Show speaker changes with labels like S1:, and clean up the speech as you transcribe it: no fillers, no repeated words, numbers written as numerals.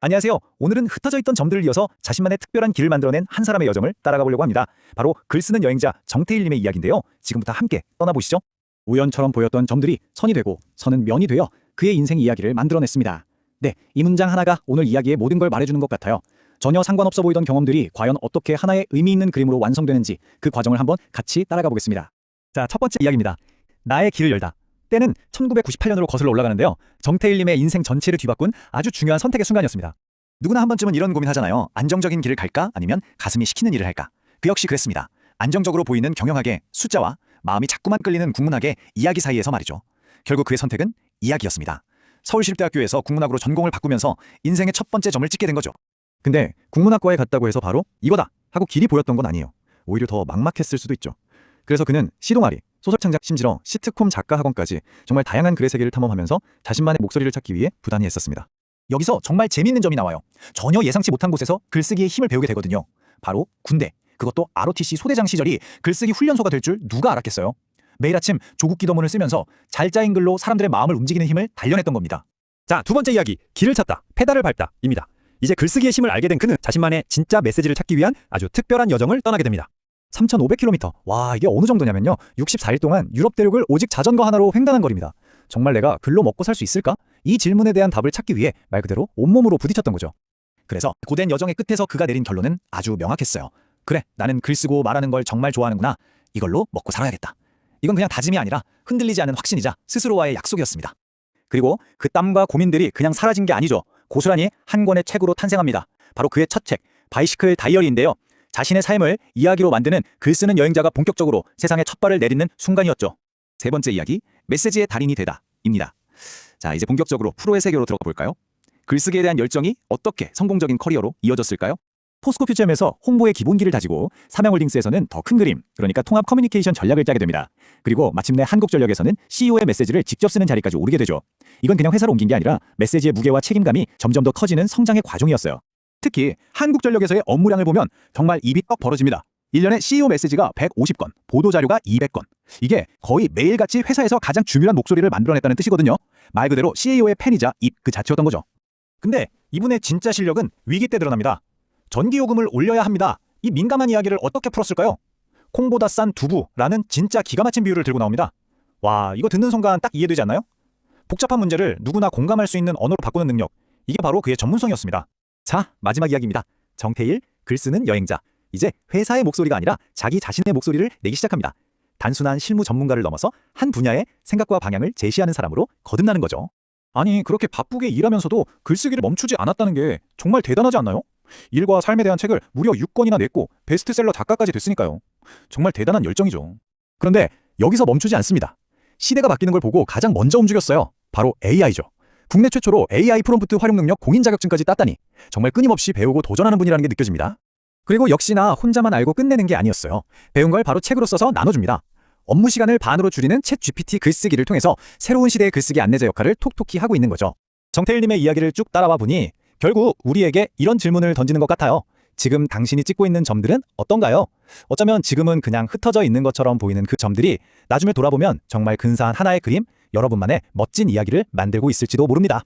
S1: 안녕하세요. 오늘은 흩어져 있던 점들을 이어서 자신만의 특별한 길을 만들어낸 한 사람의 여정을 따라가 보려고 합니다. 바로 글 쓰는 여행자 정태일님의 이야기인데요. 지금부터 함께 떠나보시죠.
S2: 우연처럼 보였던 점들이 선이 되고 선은 면이 되어 그의 인생 이야기를 만들어냈습니다. 네, 이 문장 하나가 오늘 이야기의 모든 걸 말해주는 것 같아요. 전혀 상관없어 보이던 경험들이 과연 어떻게 하나의 의미 있는 그림으로 완성되는지 그 과정을 한번 같이 따라가 보겠습니다.
S1: 자, 첫 번째 이야기입니다. 나의 길을 열다. 때는 1998년으로 거슬러 올라가는데요. 정태일님의 인생 전체를 뒤바꾼 아주 중요한 선택의 순간이었습니다. 누구나 한 번쯤은 이런 고민하잖아요. 안정적인 길을 갈까? 아니면 가슴이 시키는 일을 할까? 그 역시 그랬습니다. 안정적으로 보이는 경영학의 숫자와 마음이 자꾸만 끌리는 국문학의 이야기 사이에서 말이죠. 결국 그의 선택은 이야기였습니다. 서울시립대학교에서 국문학으로 전공을 바꾸면서 인생의 첫 번째 점을 찍게 된 거죠.
S2: 근데 국문학과에 갔다고 해서 바로 이거다 하고 길이 보였던 건 아니에요. 오히려 더 막막했을 수도 있죠. 그래서 그는 시동아리, 소설 창작, 심지어 시트콤 작가 학원까지 정말 다양한 글의 세계를 탐험하면서 자신만의 목소리를 찾기 위해 부단히 애썼습니다.
S1: 여기서 정말 재미있는 점이 나와요. 전혀 예상치 못한 곳에서 글쓰기의 힘을 배우게 되거든요. 바로 군대, 그것도 ROTC 소대장 시절이 글쓰기 훈련소가 될 줄 누가 알았겠어요. 매일 아침 조국 기도문을 쓰면서 잘 짜인 글로 사람들의 마음을 움직이는 힘을 단련했던 겁니다.
S3: 자, 두 번째 이야기, 길을 찾다, 페달을 밟다 입니다. 이제 글쓰기의 힘을 알게 된 그는 자신만의 진짜 메시지를 찾기 위한 아주 특별한 여정을 떠나게 됩니다.
S2: 3,500km. 와, 이게 어느 정도냐면요. 64일 동안 유럽 대륙을 오직 자전거 하나로 횡단한 거리입니다. 정말 내가 글로 먹고 살 수 있을까? 이 질문에 대한 답을 찾기 위해 말 그대로 온몸으로 부딪혔던 거죠.
S1: 그래서 고된 여정의 끝에서 그가 내린 결론은 아주 명확했어요. 그래, 나는 글 쓰고 말하는 걸 정말 좋아하는구나. 이걸로 먹고 살아야겠다. 이건 그냥 다짐이 아니라 흔들리지 않은 확신이자 스스로와의 약속이었습니다.
S2: 그리고 그 땀과 고민들이 그냥 사라진 게 아니죠. 고스란히 한 권의 책으로 탄생합니다. 바로 그의 첫 책, 바이시클 다이어리인데요. 자신의 삶을 이야기로 만드는 글 쓰는 여행자가 본격적으로 세상에 첫 발을 내딛는 순간이었죠.
S1: 세 번째 이야기, 메시지의 달인이 되다 입니다. 자, 이제 본격적으로 프로의 세계로 들어가 볼까요? 글쓰기에 대한 열정이 어떻게 성공적인 커리어로 이어졌을까요?
S2: 포스코 퓨처엠에서 홍보의 기본기를 다지고 삼양홀딩스에서는 더 큰 그림, 그러니까 통합 커뮤니케이션 전략을 짜게 됩니다. 그리고 마침내 한국전력에서는 CEO의 메시지를 직접 쓰는 자리까지 오르게 되죠. 이건 그냥 회사로 옮긴 게 아니라 메시지의 무게와 책임감이 점점 더 커지는 성장의 과정이었어요.
S1: 특히 한국전력에서의 업무량을 보면 정말 입이 떡 벌어집니다. 1년에 CEO 메시지가 150건, 보도자료가 200건. 이게 거의 매일같이 회사에서 가장 중요한 목소리를 만들어냈다는 뜻이거든요. 말 그대로 CEO의 펜이자 입 그 자체였던 거죠. 근데 이분의 진짜 실력은 위기 때 드러납니다. 전기요금을 올려야 합니다. 이 민감한 이야기를 어떻게 풀었을까요? 콩보다 싼 두부라는 진짜 기가 막힌 비유를 들고 나옵니다. 와, 이거 듣는 순간 딱 이해되지 않나요? 복잡한 문제를 누구나 공감할 수 있는 언어로 바꾸는 능력. 이게 바로 그의 전문성이었습니다. 자, 마지막 이야기입니다. 정태일, 글 쓰는 여행자. 이제 회사의 목소리가 아니라 자기 자신의 목소리를 내기 시작합니다. 단순한 실무 전문가를 넘어서 한 분야의 생각과 방향을 제시하는 사람으로 거듭나는 거죠. 아니, 그렇게 바쁘게 일하면서도 글쓰기를 멈추지 않았다는 게 정말 대단하지 않나요? 일과 삶에 대한 책을 무려 6권이나 냈고 베스트셀러 작가까지 됐으니까요. 정말 대단한 열정이죠. 그런데 여기서 멈추지 않습니다. 시대가 바뀌는 걸 보고 가장 먼저 움직였어요. 바로 AI죠. 국내 최초로 AI 프롬프트 활용 능력 공인 자격증까지 땄다니 정말 끊임없이 배우고 도전하는 분이라는 게 느껴집니다. 그리고 역시나 혼자만 알고 끝내는 게 아니었어요. 배운 걸 바로 책으로 써서 나눠줍니다. 업무 시간을 반으로 줄이는 챗 GPT 글쓰기를 통해서 새로운 시대의 글쓰기 안내자 역할을 톡톡히 하고 있는 거죠. 정태일님의 이야기를 쭉 따라와 보니 결국 우리에게 이런 질문을 던지는 것 같아요. 지금 당신이 찍고 있는 점들은 어떤가요? 어쩌면 지금은 그냥 흩어져 있는 것처럼 보이는 그 점들이 나중에 돌아보면 정말 근사한 하나의 그림, 여러분만의 멋진 이야기를 만들고 있을지도 모릅니다.